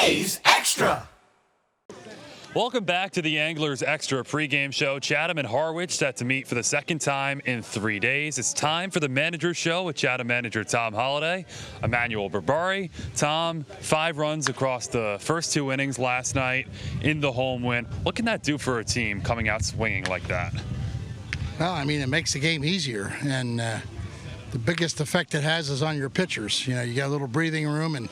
Today's Extra. Welcome back to the Anglers Extra pregame show. Chatham and Harwich set to meet for the second time in 3 days. It's time for the Manager's Show with Chatham manager Tom Holliday, Emmanuel Berbari. Tom, 5 runs across the first 2 innings last night in the home win. What can that do for a team coming out swinging like that? Well, I mean, it makes the game easier, and the biggest effect it has is on your pitchers. You know, you got a little breathing room, and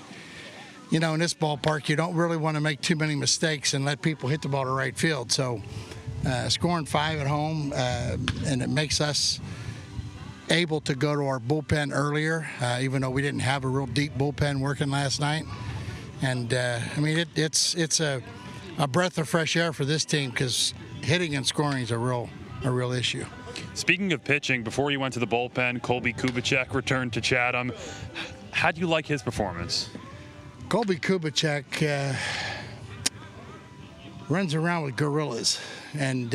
you know, in this ballpark, you don't really want to make too many mistakes and let people hit the ball to right field. So scoring 5 at home, and it makes us able to go to our bullpen earlier, even though we didn't have a real deep bullpen working last night. And, I mean, it's a breath of fresh air for this team because hitting and scoring is a real issue. Speaking of pitching, before you went to the bullpen, Colby Kubicek returned to Chatham. How do you like his performance? Colby Kubicek runs around with gorillas, and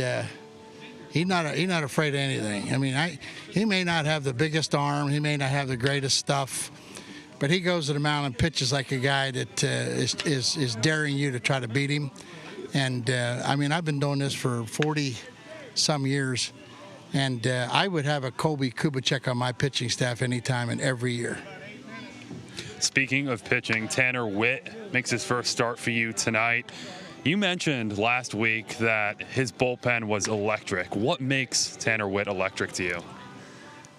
he's not afraid of anything. I mean, he may not have the biggest arm, he may not have the greatest stuff, but he goes to the mound and pitches like a guy that is daring you to try to beat him. And I mean, I've been doing this for 40-some years, and I would have a Colby Kubicek on my pitching staff anytime and every year. Speaking of pitching, Tanner Witt makes his first start for you tonight. You mentioned last week that his bullpen was electric. What makes Tanner Witt electric to you?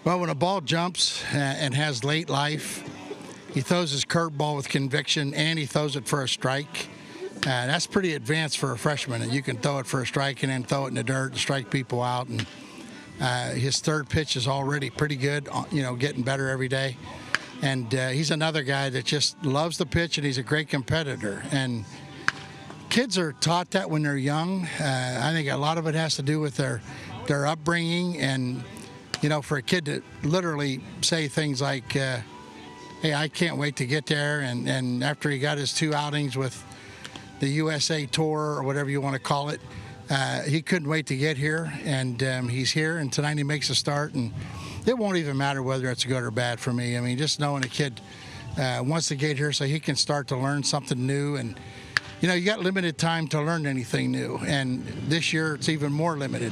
Well, when a ball jumps and has late life, he throws his curveball with conviction, and he throws it for a strike. That's pretty advanced for a freshman. You can throw it for a strike and then throw it in the dirt and strike people out. And his third pitch is already pretty good, you know, getting better every day. And he's another guy that just loves the pitch, and he's a great competitor. And kids are taught that when they're young. I think a lot of it has to do with their upbringing. And, you know, for a kid to literally say things like, hey, I can't wait to get there. And after he got his 2 outings with the USA Tour or whatever you want to call it, he couldn't wait to get here. And he's here, and tonight he makes a start. And it won't even matter whether it's good or bad for me. I mean, just knowing a kid wants to get here so he can start to learn something new. And, you know, you got limited time to learn anything new. And this year it's even more limited.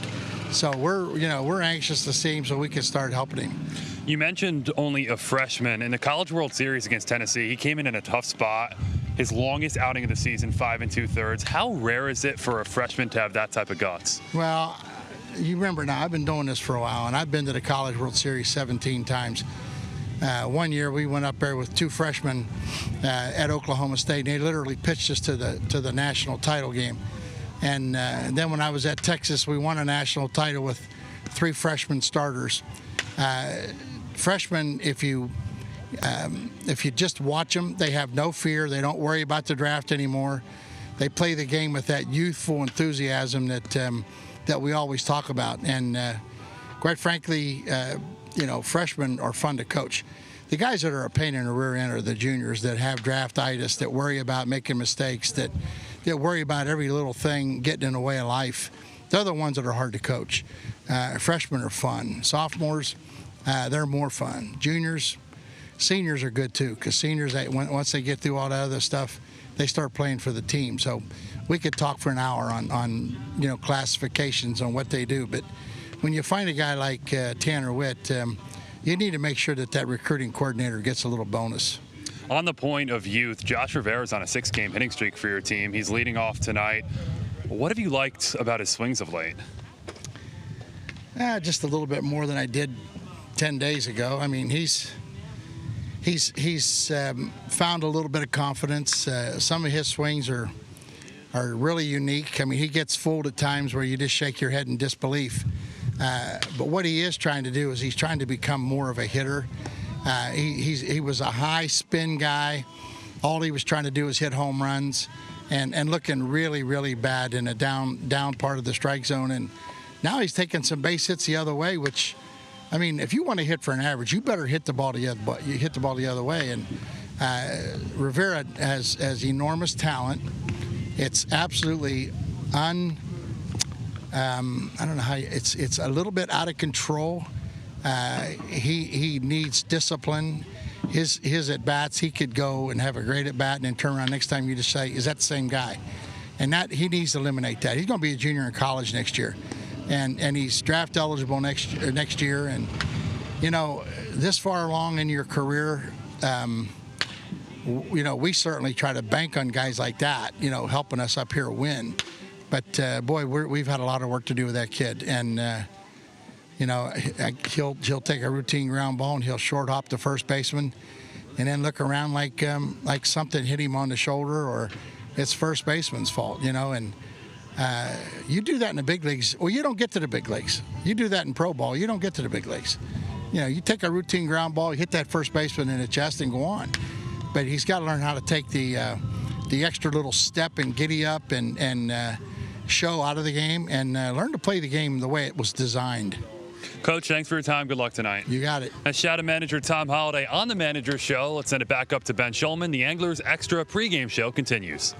So we're anxious to see him so we can start helping him. You mentioned only a freshman. In the College World Series against Tennessee, he came in a tough spot. His longest outing of the season, 5 2/3. How rare is it for a freshman to have that type of guts? Well, you remember now, I've been doing this for a while, and I've been to the College World Series 17 times. One year we went up there with 2 freshmen at Oklahoma State, and they literally pitched us to the national title game. And then when I was at Texas, we won a national title with 3 freshman starters. Freshmen, if you just watch them, they have no fear. They don't worry about the draft anymore. They play the game with that youthful enthusiasm that we always talk about. And quite frankly, you know, freshmen are fun to coach. The guys that are a pain in the rear end are the juniors that have draftitis, that worry about making mistakes, that worry about every little thing getting in the way of life. They're the ones that are hard to coach. Freshmen are fun. Sophomores, they're more fun. Juniors, seniors are good too, because seniors, once they get through all that other stuff, they start playing for the team. So we could talk for an hour on you know, classifications on what they do. But when you find a guy like Tanner Witt, you need to make sure that recruiting coordinator gets a little bonus. On the point of youth, Josh Rivera's on a 6-game hitting streak for your team. He's leading off tonight. What have you liked about his swings of late? Just a little bit more than I did 10 days ago. I mean, he's found a little bit of confidence. Some of his swings are really unique. I mean, he gets fooled at times where you just shake your head in disbelief. But what he is trying to do is he's trying to become more of a hitter. He was a high spin guy. All he was trying to do was hit home runs, and looking really, really bad in a down part of the strike zone. And now he's taking some base hits the other way, which, I mean, if you want to hit for an average, you better hit the ball the other way. And Rivera has enormous talent. It's absolutely I don't know how it's a little bit out of control. He needs discipline. his at bats, he could go and have a great at bat and then turn around next time you just say, is that the same guy? And that he needs to eliminate that. He's going to be a junior in college next year, and he's draft eligible next year. And you know, this far along in your career, you know, we certainly try to bank on guys like that, you know, helping us up here win. But boy, we've had a lot of work to do with that kid, and you know, he'll take a routine ground ball and he'll short hop the first baseman, and then look around like something hit him on the shoulder or it's first baseman's fault, you know. And you do that in the big leagues. Well, you don't get to the big leagues. You do that in pro ball. You don't get to the big leagues. You know, you take a routine ground ball, you hit that first baseman in the chest, and go on. But he's got to learn how to take the extra little step and giddy up and show out of the game, and learn to play the game the way it was designed. Coach, thanks for your time. Good luck tonight. You got it. As Chatham manager Tom Holliday on the Manager's Show. Let's send it back up to Ben Schulman. The Anglers Extra pregame show continues.